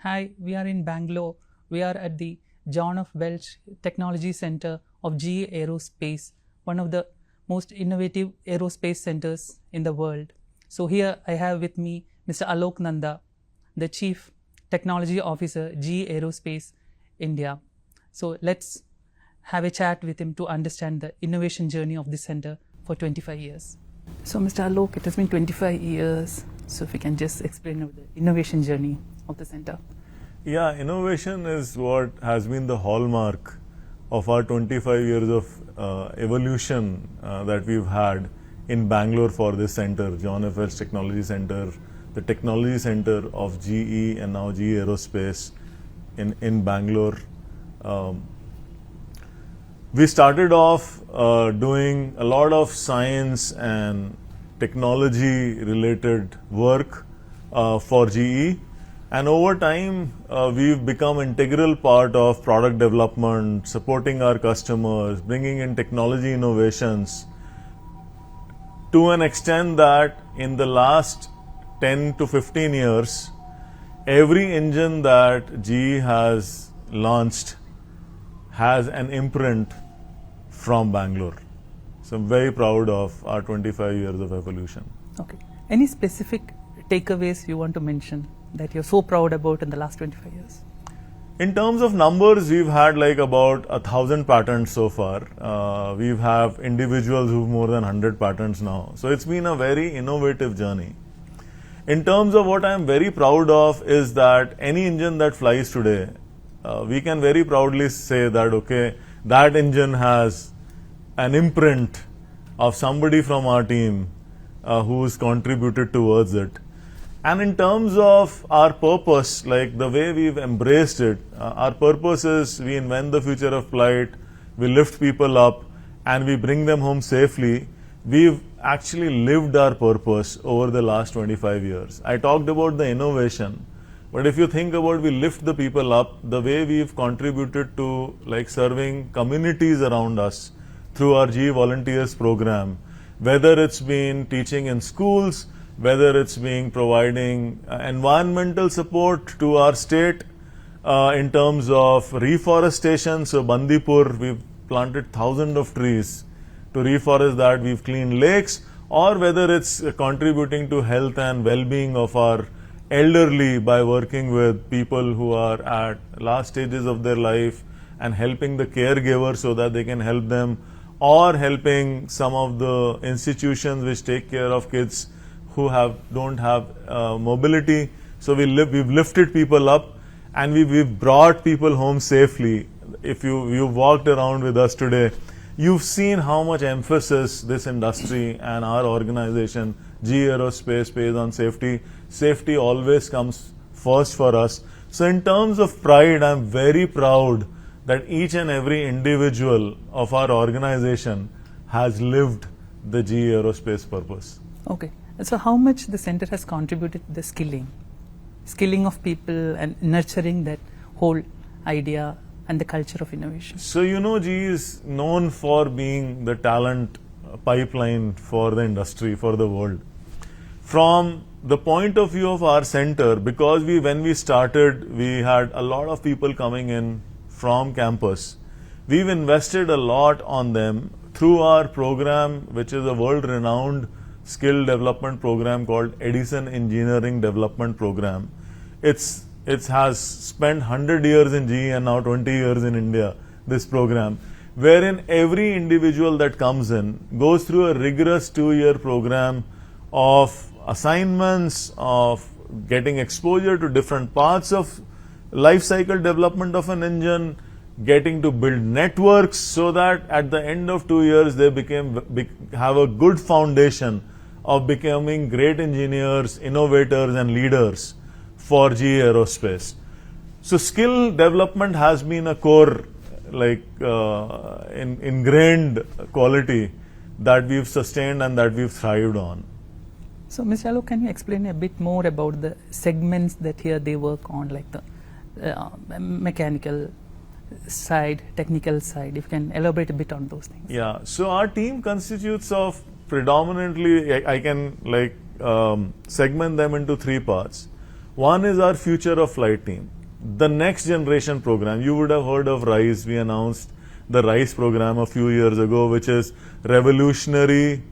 Hi, we are in Bangalore. We are at the John F. Welch Technology Center of GE Aerospace, one of the most innovative aerospace centers in the world. So here I have with me Mr. Alok Nanda, the Chief Technology Officer, GE Aerospace India. So let's have a chat with him to understand the innovation journey of this center for 25 years. So Mr. Alok, it has been 25 years. So if you can just explain the innovation journey of the center. Yeah, innovation is what has been the hallmark of our 25 years of evolution that we've had in Bangalore for this center, John F. Welch Technology Center, the technology center of GE and now GE Aerospace in Bangalore. We started off doing a lot of science and technology related work for GE. And over time, we've become integral part of product development, supporting our customers, bringing in technology innovations to an extent that in the last 10 to 15 years, every engine that GE has launched has an imprint from Bangalore. So I'm very proud of our 25 years of evolution. Okay. Any specific takeaways you want to mention that you're so proud about in the last 25 years? In terms of numbers, we've had like about 1,000 patents so far. We have individuals who've more than 100 patents now. So it's been a very innovative journey. In terms of what I'm very proud of is that any engine that flies today, we can very proudly say that, okay, that engine has an imprint of somebody from our team who's contributed towards it. And in terms of our purpose, like the way we've embraced it, our purpose is we invent the future of flight, we lift people up, and we bring them home safely. We've actually lived our purpose over the last 25 years. I talked about the innovation, but if you think about we lift the people up, the way we've contributed to like serving communities around us through our GE Volunteers program, whether it's been teaching in schools, whether it's being providing environmental support to our state in terms of reforestation. So Bandipur, we've planted thousands of trees to reforest that, we've cleaned lakes, or whether it's contributing to health and well-being of our elderly by working with people who are at last stages of their life and helping the caregivers so that they can help them, or helping some of the institutions which take care of kids who don't have mobility. So we've lifted people up and we've brought people home safely. If you've walked around with us today, you've seen how much emphasis this industry and our organization, GE Aerospace, pays on safety. Safety always comes first for us. So in terms of pride, I'm very proud that each and every individual of our organization has lived the GE Aerospace purpose. Okay. So how much the center has contributed to the skilling of people and nurturing that whole idea and the culture of innovation? So GE is known for being the talent pipeline for the industry, for the world. From the point of view of our center, because when we started, we had a lot of people coming in from campus. We've invested a lot on them through our program, which is a world-renowned skill development program called Edison Engineering Development Program. It has spent 100 years in GE and now 20 years in India, this program, wherein every individual that comes in goes through a rigorous 2-year program of assignments, of getting exposure to different parts of life cycle development of an engine, getting to build networks so that at the end of 2 years they have a good foundation of becoming great engineers, innovators and leaders for GE Aerospace. So skill development has been a core ingrained quality that we've sustained and that we've thrived on. So Mr. Alok, can you explain a bit more about the segments that here they work on, like the mechanical side, technical side? If you can elaborate a bit on those things. Yeah, so our team constitutes of predominantly, I can segment them into 3 parts. One is our Future of Flight team. The next generation program, you would have heard of RISE. We announced the RISE program a few years ago, which is Revolutionary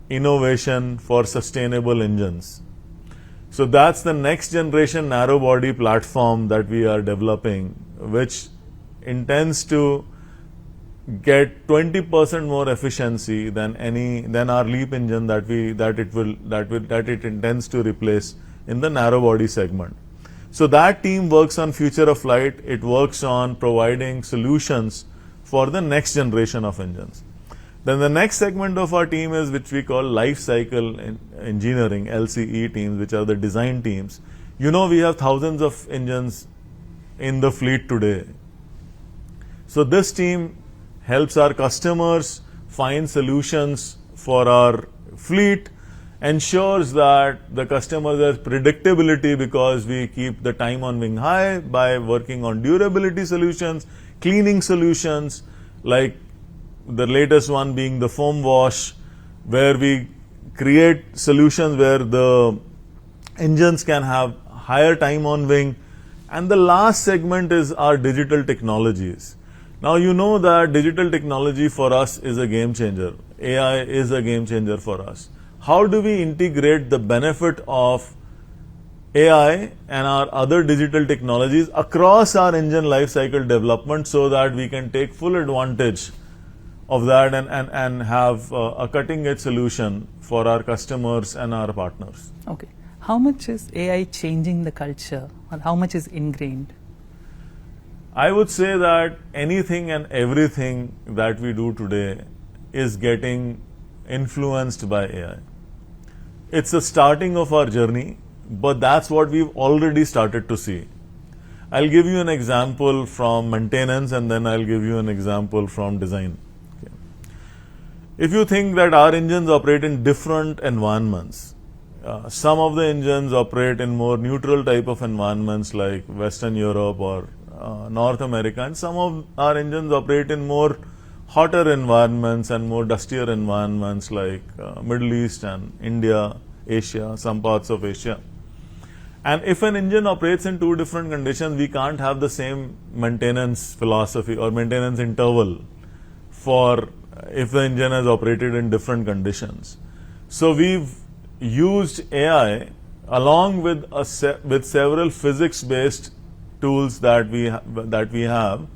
Innovation for Sustainable Engines. So that's the next generation narrow body platform that we are developing, which intends to get 20% more efficiency than our LEAP engine that it intends to replace in the narrow body segment. So that team works on Future of Flight. It works on providing solutions for the next generation of engines. Then the next segment of our team is which we call Life Cycle Engineering, LCE teams, which are the design teams. You know, we have thousands of engines in the fleet today. So this team helps our customers find solutions for our fleet, ensures that the customers have predictability because we keep the time on wing high by working on durability solutions, cleaning solutions, like the latest one being the foam wash, where we create solutions where the engines can have higher time on wing. And the last segment is our digital technologies. Now you know that digital technology for us is a game changer. AI is a game changer for us. How do we integrate the benefit of AI and our other digital technologies across our engine life cycle development so that we can take full advantage of that and have a cutting edge solution for our customers and our partners? Okay. How much is AI changing the culture, or how much is ingrained? I would say that anything and everything that we do today is getting influenced by AI. It's the starting of our journey, but that's what we've already started to see. I'll give you an example from maintenance and then I'll give you an example from design. Okay. If you think that our engines operate in different environments, some of the engines operate in more neutral type of environments like Western Europe or North America, and some of our engines operate in more hotter environments and more dustier environments like Middle East and India, Asia, some parts of Asia. And if an engine operates in two different conditions, we can't have the same maintenance philosophy or maintenance interval for if the engine has operated in different conditions. So we've used AI along with several physics-based tools that we have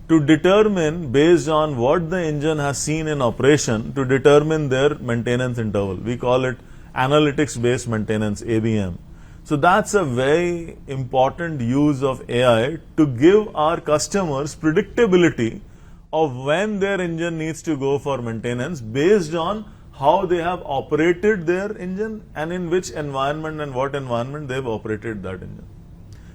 to determine, based on what the engine has seen in operation, to determine their maintenance interval. We call it analytics-based maintenance, ABM. So that's a very important use of AI to give our customers predictability of when their engine needs to go for maintenance based on how they have operated their engine and in which environment and what environment they've operated that engine.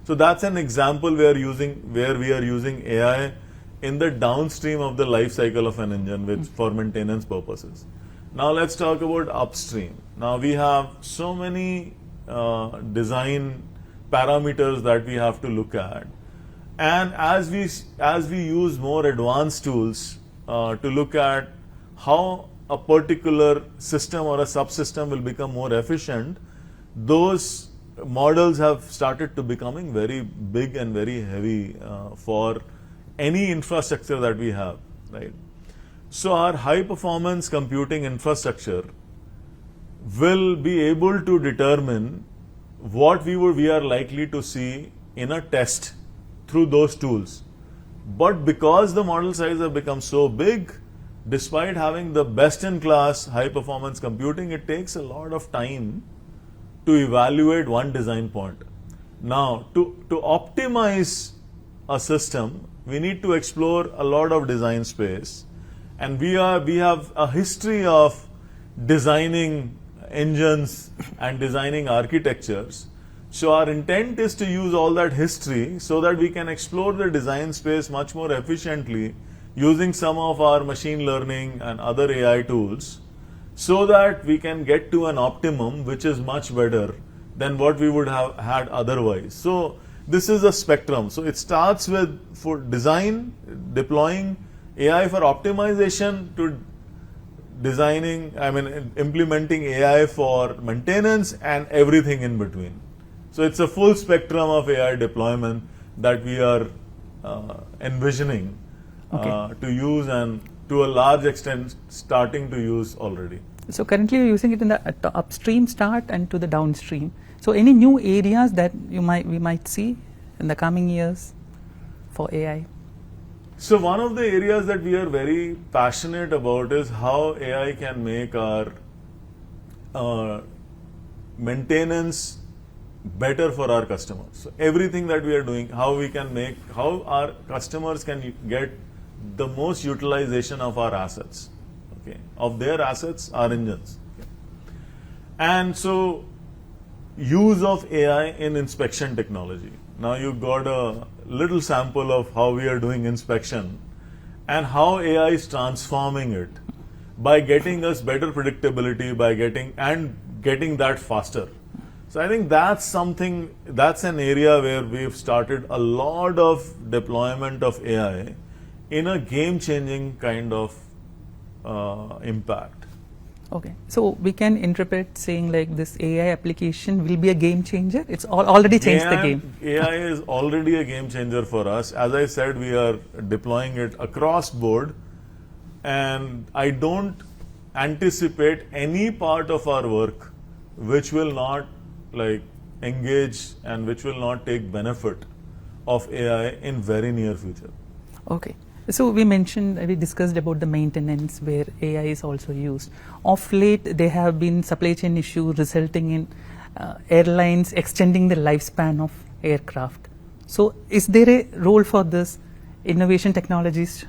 So that's an example where we are using AI in the downstream of the life cycle of an engine for maintenance purposes. Now let's talk about upstream. Now we have so many design parameters that we have to look at, and as we use more advanced tools to look at how a particular system or a subsystem will become more efficient, those models have started to becoming very big and very heavy for any infrastructure that we have, right? So our high performance computing infrastructure will be able to determine what we are likely to see in a test through those tools. But because the model size have become so big, despite having the best in class high performance computing, it takes a lot of time to evaluate one design point. Now, to optimize a system, we need to explore a lot of design space, and we have a history of designing engines and designing architectures. So our intent is to use all that history so that we can explore the design space much more efficiently using some of our machine learning and other AI tools, so that we can get to an optimum which is much better than what we would have had otherwise. So this is a spectrum. So it starts with, for design, deploying AI for optimization, to implementing AI for maintenance and everything in between. So it's a full spectrum of AI deployment that we are envisioning to use, and to a large extent starting to use already. So currently you're using it in the upstream start and to the downstream. So any new areas that we might see in the coming years for AI? So one of the areas that we are very passionate about is how AI can make our maintenance better for our customers. So everything that we are doing, how our customers can get the most utilization of our assets, okay, of their assets, our engines. Okay. And so use of AI in inspection technology. Now you've got a little sample of how we are doing inspection and how AI is transforming it by getting us better predictability, by getting that faster. So I think that's an area where we've started a lot of deployment of AI in a game-changing kind of impact. Okay, so we can interpret saying like this AI application will be a game changer. It's already changed the game. AI is already a game changer for us. As I said, we are deploying it across board, and I don't anticipate any part of our work which will not engage and which will not take benefit of AI in very near future. Okay. So we discussed about the maintenance where AI is also used. Of late, there have been supply chain issues resulting in airlines extending the lifespan of aircraft. So is there a role for this innovation technologies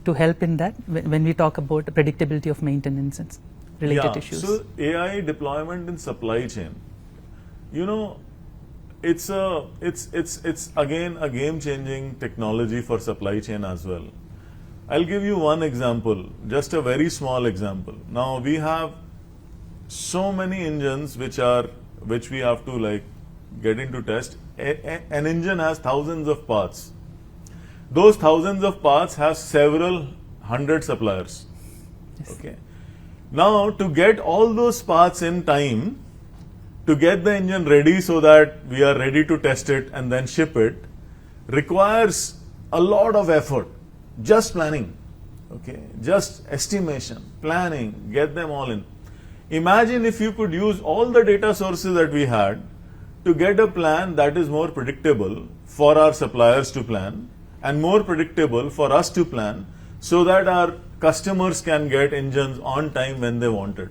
to help in that when we talk about the predictability of maintenance and related issues? So AI deployment in supply chain, it's again a game-changing technology for supply chain as well. I'll give you one example, just a very small example. Now we have so many engines which we have to get into test. An engine has thousands of parts. Those thousands of parts have several hundred suppliers. Yes. Okay. Now to get all those parts in time, to get the engine ready so that we are ready to test it and then ship it, requires a lot of effort. Just planning, okay, just estimation, planning, get them all in. Imagine if you could use all the data sources that we had to get a plan that is more predictable for our suppliers to plan and more predictable for us to plan, so that our customers can get engines on time when they want it.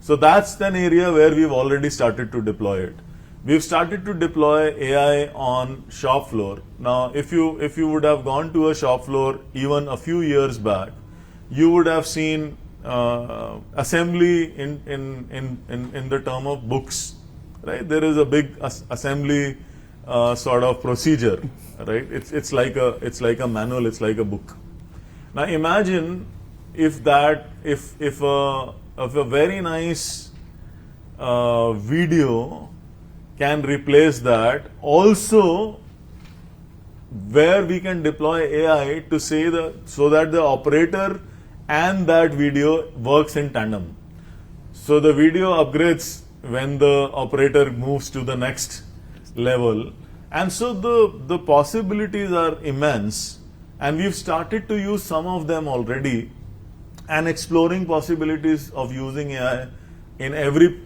So that's an area where we've already started to deploy it. We've started to deploy AI on shop floor. Now, if you would have gone to a shop floor even a few years back, you would have seen assembly in the term of books, right? There is a big assembly sort of procedure, right? It's like a manual. It's like a book. Now, imagine if a very nice video can replace that. Also, where we can deploy AI to so that the operator and that video works in tandem. So the video upgrades when the operator moves to the next level, and so the possibilities are immense, and we've started to use some of them already, and exploring possibilities of using AI in every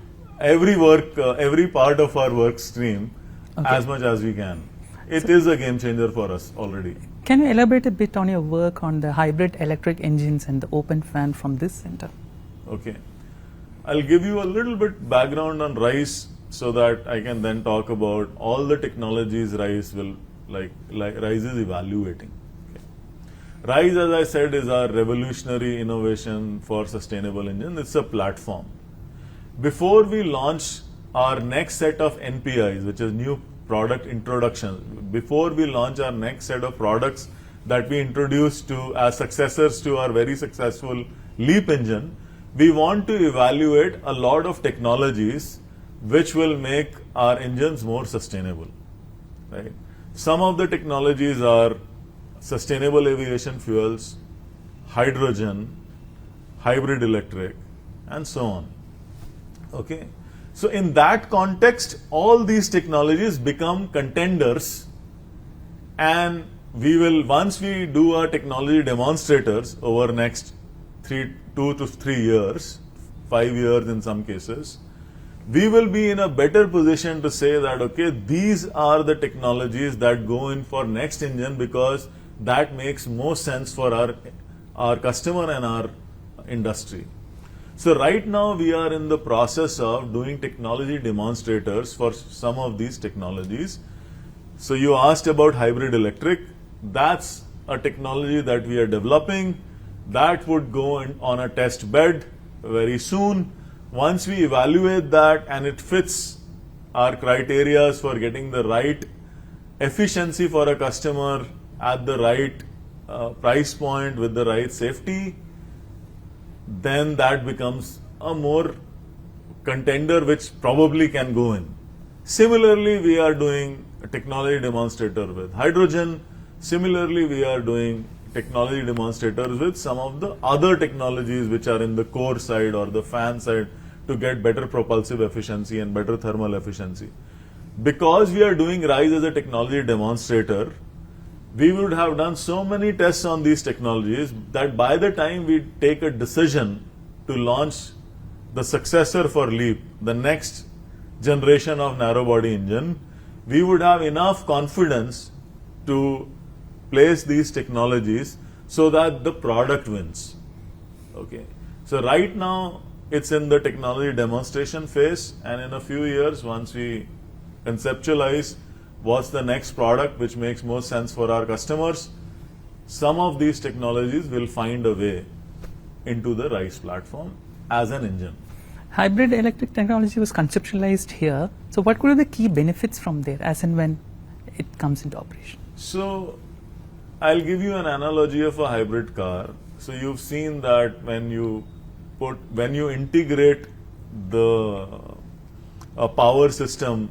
part of our work stream, okay, as much as we can. It is a game changer for us already. Can you elaborate a bit on your work on the hybrid electric engines and the open fan from this center? Okay. I'll give you a little bit background on RISE so that I can then talk about all the technologies RISE is evaluating. RISE, as I said, is our revolutionary innovation for sustainable engine. It's a platform. Before we launch our next set of NPIs, which is new product introductions, before we launch our next set of products that we introduce as successors to our very successful LEAP engine, we want to evaluate a lot of technologies which will make our engines more sustainable. Right? Some of the technologies are sustainable aviation fuels, hydrogen, hybrid electric, and so on. Okay. So in that context, all these technologies become contenders, and we will, once we do our technology demonstrators over next 2 to 3 years, 5 years in some cases, we will be in a better position to say that, okay, these are the technologies that go in for next engine because that makes more sense for our customer and our industry. So right now we are in the process of doing technology demonstrators for some of these technologies. So you asked about hybrid electric. That's a technology that we are developing that would go on a test bed very soon. Once we evaluate that and it fits our criteria for getting the right efficiency for a customer at the right price point with the right safety, then that becomes a more contender which probably can go in. Similarly, we are doing a technology demonstrator with hydrogen. Similarly, we are doing technology demonstrators with some of the other technologies which are in the core side or the fan side to get better propulsive efficiency and better thermal efficiency. Because we are doing RISE as a technology demonstrator, we would have done so many tests on these technologies that by the time we take a decision to launch the successor for LEAP, the next generation of narrow body engine, we would have enough confidence to place these technologies so that the product wins. Okay. So right now it's in the technology demonstration phase, and in a few years, once we conceptualize what's the next product which makes more sense for our customers, some of these technologies will find a way into the RISE platform as an engine. Hybrid electric technology was conceptualized here. So what could be the key benefits from there as and when it comes into operation? So I'll give you an analogy of a hybrid car. So you've seen that when you integrate a power system,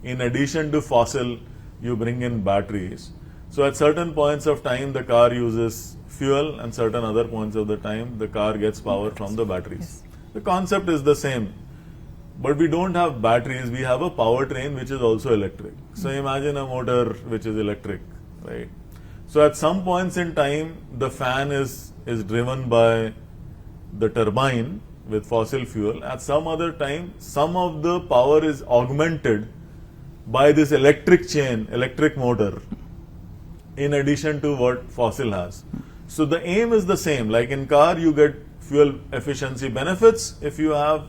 in addition to fossil, you bring in batteries. So at certain points of time, the car uses fuel, and certain other points of the time, the car gets power from the batteries. Yes. The concept is the same, but we don't have batteries. We have a powertrain which is also electric. So imagine a motor which is electric, right? So at some points in time, the fan is driven by the turbine with fossil fuel. At some other time, some of the power is augmented by this electric chain, electric motor, in addition to what fossil has. So the aim is the same. Like in car, you get fuel efficiency benefits if you have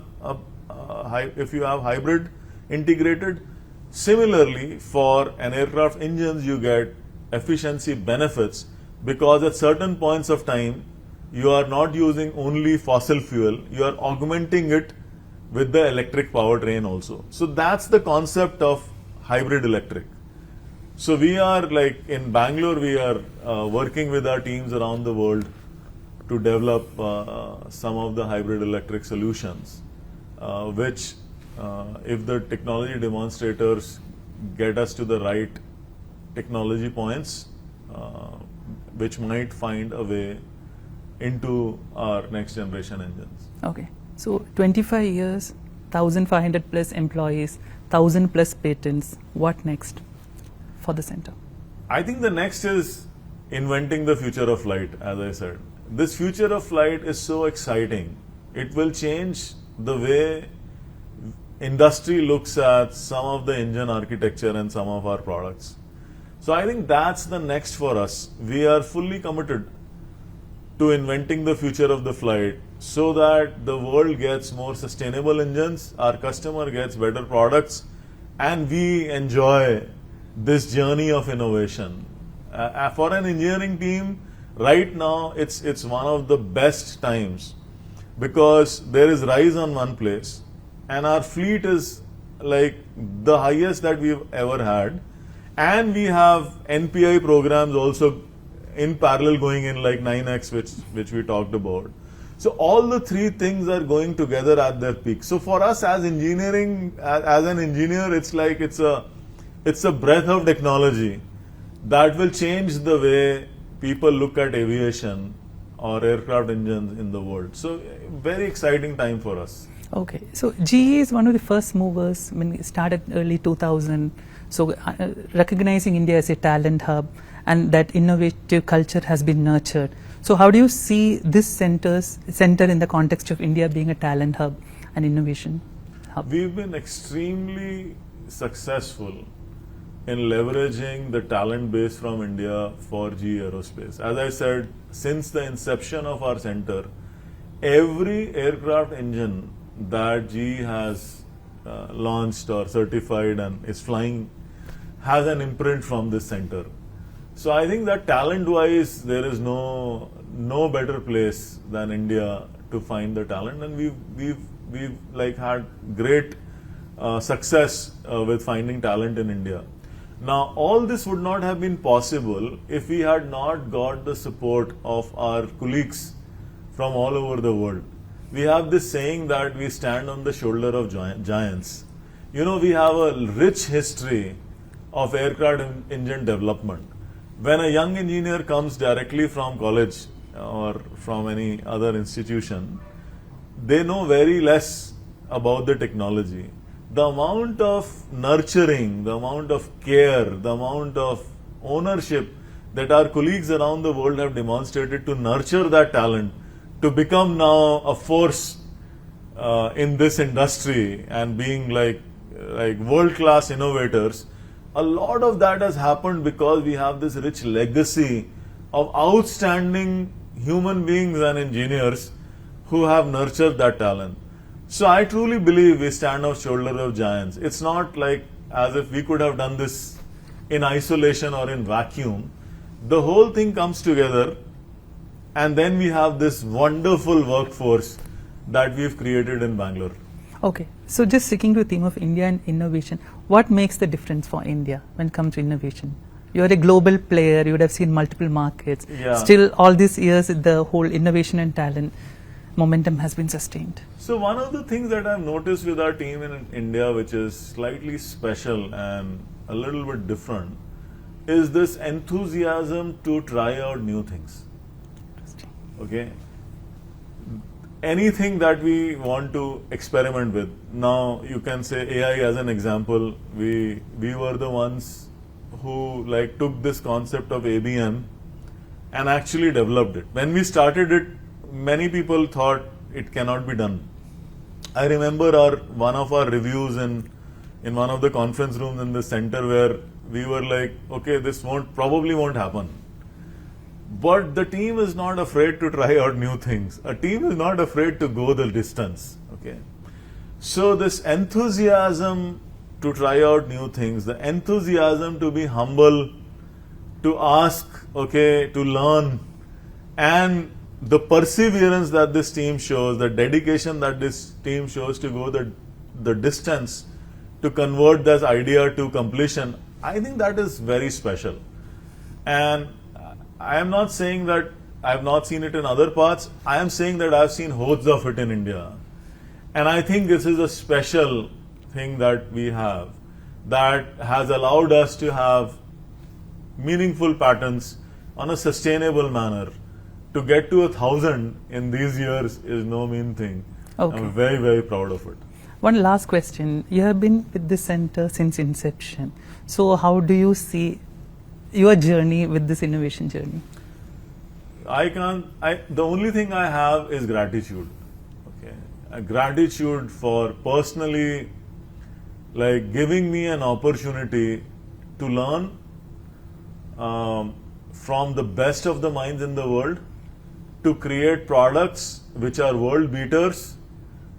hybrid integrated. Similarly, for an aircraft engines, you get efficiency benefits because at certain points of time, you are not using only fossil fuel, you are augmenting it with the electric powertrain also. So that's the concept of hybrid electric. So we are, like in Bangalore, we are working with our teams around the world to develop some of the hybrid electric solutions, which if the technology demonstrators get us to the right technology points, which might find a way into our next generation engines. Okay. So 25 years, 1,500 plus employees, 1,000 plus patents. What next for the center? I think the next is inventing the future of flight, as I said. This future of flight is so exciting. It will change the way industry looks at some of the engine architecture and some of our products. So I think that's the next for us. We are fully committed to inventing the future of the flight so that the world gets more sustainable engines, our customer gets better products, and we enjoy this journey of innovation. For an engineering team, right now it's one of the best times because there is RISE on one place and our fleet is like the highest that we've ever had, and we have NPI programs also in parallel going in, like 9X, which we talked about. So all the three things are going together at their peak. So for us as engineering, as an engineer, it's like it's a breath of technology that will change the way people look at aviation or aircraft engines in the world. So very exciting time for us. Okay, so GE is one of the first movers when it started early 2000. So recognizing India as a talent hub, and that innovative culture has been nurtured. So how do you see this center in the context of India being a talent hub and innovation hub? We've been extremely successful in leveraging the talent base from India for GE Aerospace. As I said, since the inception of our center, every aircraft engine that GE has launched or certified and is flying has an imprint from this center. So I think that talent-wise, there is no better place than India to find the talent, and we've like had great success with finding talent in India. Now, all this would not have been possible if we had not got the support of our colleagues from all over the world. We have this saying that we stand on the shoulder of giants. You know, we have a rich history of aircraft engine development. When a young engineer comes directly from college or from any other institution, they know very less about the technology. The amount of nurturing, the amount of care, the amount of ownership that our colleagues around the world have demonstrated to nurture that talent, to become now a force in this industry and being like world-class innovators, a lot of that has happened because we have this rich legacy of outstanding human beings and engineers who have nurtured that talent. So I truly believe we stand on shoulder of giants. It's not like as if we could have done this in isolation or in vacuum. The whole thing comes together, and then we have this wonderful workforce that we've created in Bangalore. Okay, so just sticking to the theme of India and innovation, what makes the difference for India when it comes to innovation? You're a global player, you would have seen multiple markets. Yeah. Still, all these years, the whole innovation and talent momentum has been sustained. So one of the things that I've noticed with our team in India, which is slightly special and a little bit different, is this enthusiasm to try out new things. Okay? Anything that we want to experiment with. Now you can say AI as an example. We were the ones who like took this concept of ABM and actually developed it. When we started it, many people thought it cannot be done. I remember one of our reviews in one of the conference rooms in the center where we were like, okay, this probably won't happen. But the team is not afraid to try out new things. A team is not afraid to go the distance. Okay. So this enthusiasm to try out new things, the enthusiasm to be humble, to ask, okay, to learn, and the perseverance that this team shows, the dedication that this team shows to go the distance to convert this idea to completion, I think that is very special. And I am not saying that I have not seen it in other parts. I am saying that I have seen hordes of it in India. And I think this is a special thing that we have that has allowed us to have meaningful patents on a sustainable manner. To get to 1,000 in these years is no mean thing. Okay. I'm very, very proud of it. One last question. You have been with this center since inception. So how do you see your journey with this innovation journey? The only thing I have is gratitude. Okay. A gratitude for personally like giving me an opportunity to learn from the best of the minds in the world, to create products which are world beaters,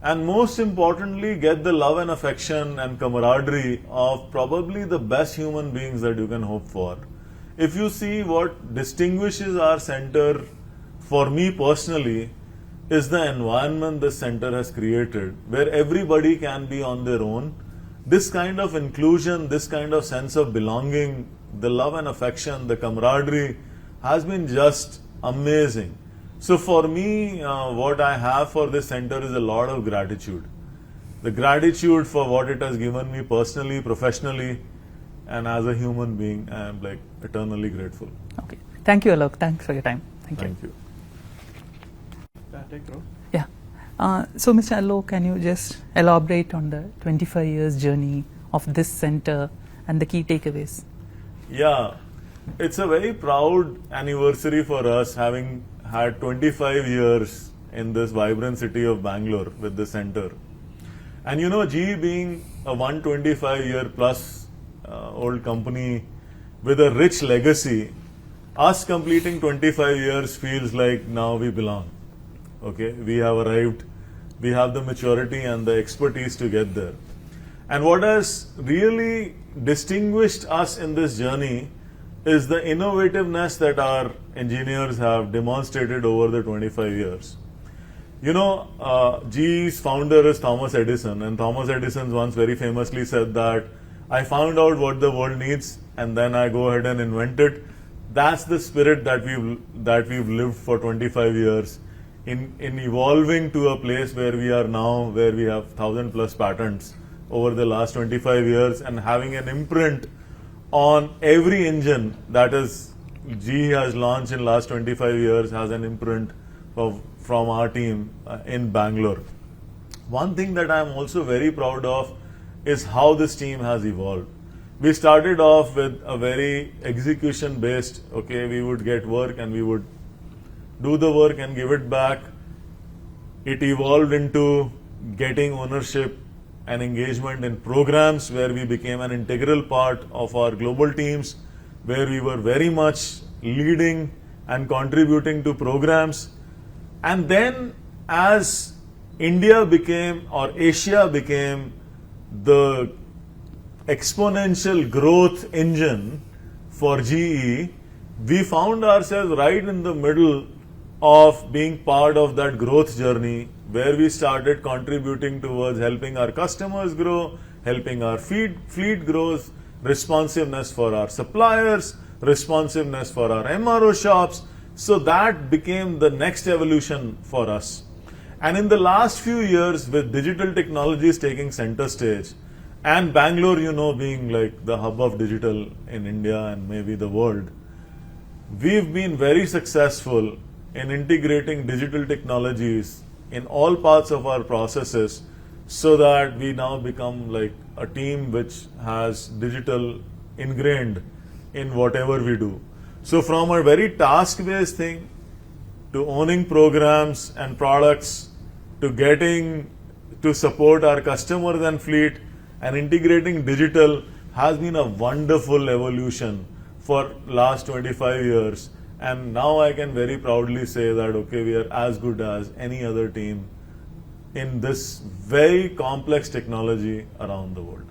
and most importantly get the love and affection and camaraderie of probably the best human beings that you can hope for. If you see what distinguishes our center for me personally is the environment the center has created, where everybody can be on their own. This kind of inclusion, this kind of sense of belonging, the love and affection, the camaraderie has been just amazing. So for me, what I have for this center is a lot of gratitude. The gratitude for what it has given me personally, professionally, and as a human being, I am like eternally grateful. Okay. Thank you, Alok. Thanks for your time. Thank you. Thank you. Yeah. So, Mr. Alok, can you just elaborate on the 25 years journey of this center and the key takeaways? Yeah, it's a very proud anniversary for us, having had 25 years in this vibrant city of Bangalore with the center. And you know, GE being a 125-year plus old company with a rich legacy, us completing 25 years feels like now we belong. Okay, we have arrived, we have the maturity and the expertise to get there. And what has really distinguished us in this journey is the innovativeness that our engineers have demonstrated over the 25 years. You know, GE's founder is Thomas Edison, and Thomas Edison once very famously said that I found out what the world needs and then I go ahead and invent it. That's the spirit that we've lived for 25 years. In evolving to a place where we are now, where we have 1,000+ patents over the last 25 years and having an imprint on every engine that is GE has launched in last 25 years has an imprint from our team in Bangalore. One thing that I am also very proud of is how this team has evolved. We started off with a very execution based, okay, we would get work and we would do the work and give it back. It evolved into getting ownership and engagement in programs where we became an integral part of our global teams, where we were very much leading and contributing to programs. And then as India became, or Asia became, the exponential growth engine for GE, we found ourselves right in the middle of being part of that growth journey, where we started contributing towards helping our customers grow, helping our fleet growth, responsiveness for our suppliers, responsiveness for our MRO shops. So that became the next evolution for us. And in the last few years, with digital technologies taking center stage, and Bangalore, you know, being like the hub of digital in India and maybe the world, we've been very successful in integrating digital technologies in all parts of our processes, so that we now become like a team which has digital ingrained in whatever we do. So from a very task-based thing to owning programs and products to getting to support our customers and fleet and integrating digital has been a wonderful evolution for last 25 years. And now I can very proudly say that, okay, we are as good as any other team in this very complex technology around the world.